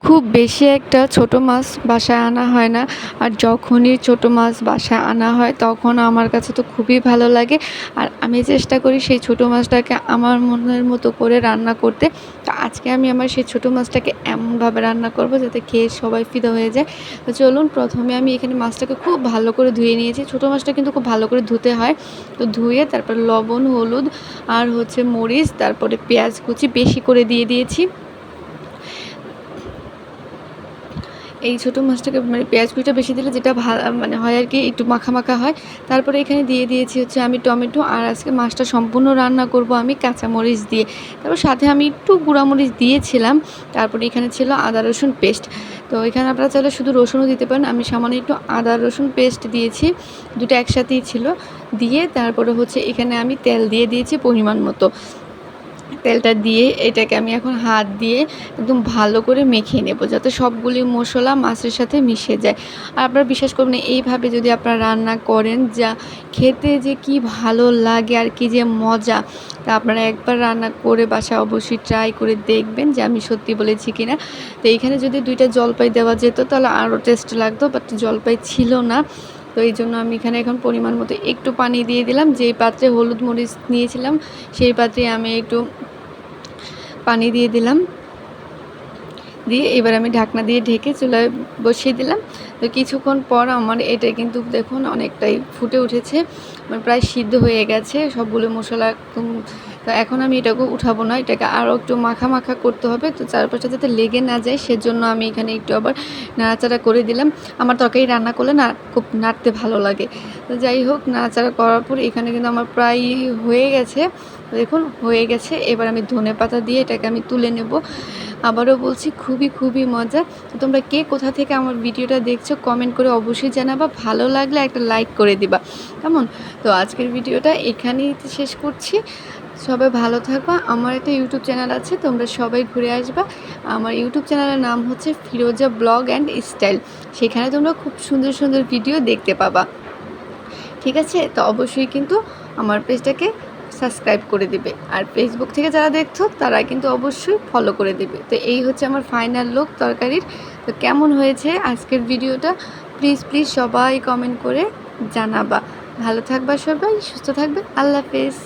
খুব বেশি একটা ছোট মাছ বাসায় আনা হয় না। আর যখনই ছোট মাছ বাসায় আনা হয় তখন আমার কাছে তো খুবই ভালো লাগে। আর আমি চেষ্টা করি সেই ছোট মাছটাকে আমার মনের মতো করে রান্না করতে। তো আজকে আমি আমার সেই ছোট মাছটাকে এমনভাবে রান্না করব যাতে খেয়ে সবাই ফিদা হয়ে যায়। তো চলুন, প্রথমে আমি এখানে মাছটাকে খুব ভালো করে ধুয়ে নিয়েছি। ছোট মাছটা কিন্তু খুব ভালো করে ধুতে হয়। তো ধুয়ে তারপর লবণ, হলুদ আর মরিচ, তারপরে পেঁয়াজ কুচি বেশি করে দিয়ে দিয়েছি। এই ছোটো মাছটাকে পেঁয়াজ কুচিটা বেশি দিলে যেটা হয় আর কি, একটু মাখা মাখা হয়। তারপরে এখানে দিয়ে দিয়েছি আমি টমেটো, আর আজকে মাছটা সম্পূর্ণ রান্না করব আমি কাঁচামরিচ দিয়ে। তারপর সাথে আমি একটু গুঁড়ামরিচ দিয়েছিলাম। তারপরে এখানে ছিল আদা রসুন পেস্ট। তো এখানে আপনারা চাইলে শুধু রসুনও দিতে পারেন। আমি সামান্য একটু আদা রসুন পেস্ট দিয়েছি, দুটো একসাথেই ছিল। দিয়ে তারপরে এখানে আমি তেল দিয়ে দিয়েছি পরিমাণ মতো। তেলটা দিয়ে এটাকে আমি এখন হাত দিয়ে একদম ভালো করে মেখে নেব, যাতে সবগুলি মশলা মাছের সাথে মিশে যায়। আর আপনারা বিশ্বাস করবেন, এইভাবে যদি আপনারা রান্না করেন, যা খেতে যে কি ভালো লাগে আর কি যে মজা। তা আপনারা একবার রান্না করে বাসায় অবশ্যই ট্রাই করে দেখবেন যে আমি সত্যি বলেছি কিনা। তো এইখানে যদি 2টা জলপাই দেওয়া যেত তাহলে আরও টেস্ট লাগতো, বাট জলপাই ছিল না। তো এই জন্য আমি এখানে এখন পরিমাণ মতো একটু পানি দিয়ে দিলাম। যেই পাত্রে হলুদ মরিচ নিয়েছিলাম সেই পাত্রে আমি একটু পানি দিয়ে দিলাম। দিয়ে এবার আমি ঢাকনা দিয়ে ঢেকে চুলায় বসিয়ে দিলাম। তো কিছুক্ষণ পর আমার এটা কিন্তু দেখুন অনেকটাই ফুটে উঠেছে, প্রায় সিদ্ধ হয়ে গেছে সবগুলো মশলা একদম। তো এখন আমি এটাকে উঠাবো না, এটাকে আরও একটু মাখা মাখা করতে হবে। তো চারপাশে যাতে লেগে না যায় সেজন্য আমি এখানে একটু আবার নাড়াচাড়া করে দিলাম। আমার তরকারি রান্না করলে না খুব নাড়তে ভালো লাগে। তো যাই হোক, নাড়াচাড়া করার পর এখানে কিন্তু আমার প্রায় হয়ে গেছে। দেখুন হয়ে গেছে। এবার আমি ধনেপাতা দিয়ে এটাকে আমি তুলে নেব। আবারও বলছি, খুবই খুবই মজা। তো তোমরা কে কোথা থেকে আমার ভিডিওটা দেখছো কমেন্ট করে অবশ্যই জানাবা। ভালো লাগলে একটা লাইক করে দিবা, কেমন? তো আজকের ভিডিওটা এখানেই শেষ করছি। সবাই ভালো থাকবা। আমার একটা ইউটিউব চ্যানেল আছে, তোমরা সবাই ঘুরে আসবা। আমার ইউটিউব চ্যানেলের নাম হচ্ছে ফিরোজা ব্লগ অ্যান্ড স্টাইল। সেখানে তোমরা খুব সুন্দর সুন্দর ভিডিও দেখতে পাবা। ঠিক আছে? তো অবশ্যই কিন্তু আমার পেজটাকে সাবস্ক্রাইব করে দিবে। আর ফেসবুক থেকে যারা দেখছো তারা কিন্তু অবশ্যই ফলো করে দিবে। তো এই হচ্ছে আমার ফাইনাল লুক তরকারির। তো কেমন হয়েছে আজকের ভিডিওটা প্লিজ প্লিজ সবাই কমেন্ট করে জানাবা। ভালো থাকবা সবাই, সুস্থ থাকবে। আল্লাহ হাফেজ।